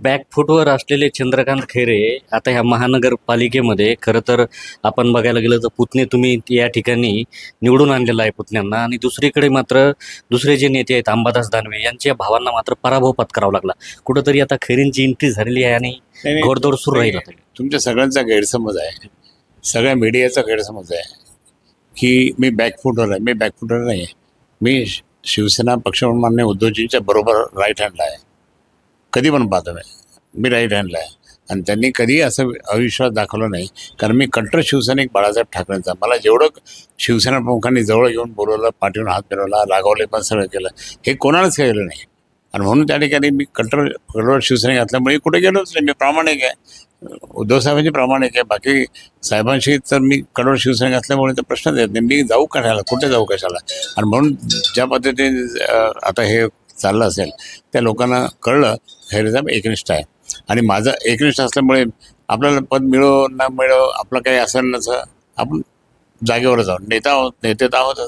बॅकफूटवर असलेले चंद्रकांत खैरे आता ह्या महानगरपालिकेमध्ये खरं तर आपण बघायला गेलं तर पुतणे तुम्ही या ठिकाणी निवडून आणलेला आहे पुतण्यांना, आणि दुसरीकडे मात्र दुसरे जे नेते आहेत अंबादास दानवे यांच्या भावांना मात्र पराभव पत्करावा लागला. कुठंतरी आता खैरेंची एंट्री झालेली आहे आणि नाही, घोडदौड सुरू राहील आता. तुमच्या सगळ्यांचा गैरसमज आहे, सगळ्या मीडियाचा गैरसमज आहे की मी बॅकफुटवर आहे. मी बॅकफुटवर नाही आहे. मी शिवसेना पक्षप्रमाणे उद्धवजींच्या बरोबर राईट हँडला आहे. कधी पण पाहतो मी राईट हँडला आहे, आणि त्यांनी कधीही असं अविश्वास दाखवला नाही. कारण मी कट्टर शिवसैनिक बाळासाहेब ठाकरेंचा. मला जेवढं शिवसेना प्रमुखांनी जवळ घेऊन बोलवलं, पाठीवून हात फिरवला, रागावले पण सगळं केलं, हे कोणालाच केलं नाही. आणि म्हणून त्या ठिकाणी मी कट्टर शिवसैनिक असल्यामुळे कुठे गेलोच नाही. मी प्रामाणिक आहे, उद्धव साहेबांची प्रामाणिक आहे. बाकी साहेबांशी तर मी कठोर शिवसैनिक असल्यामुळे तर प्रश्नच येत नाही. मी जाऊ कशाला, कुठे जाऊ कशाला. आणि म्हणून ज्या पद्धतीने आता हे चाललं असेल त्या लोकांना कळलं खैरेसाहेब एकनिष्ठ आहे. आणि माझं एकनिष्ठ असल्यामुळे आपल्याला पद मिळो ना मिळो, आपलं काही असेल नसं, आपण जागेवर जाऊन नेते तर आहोत.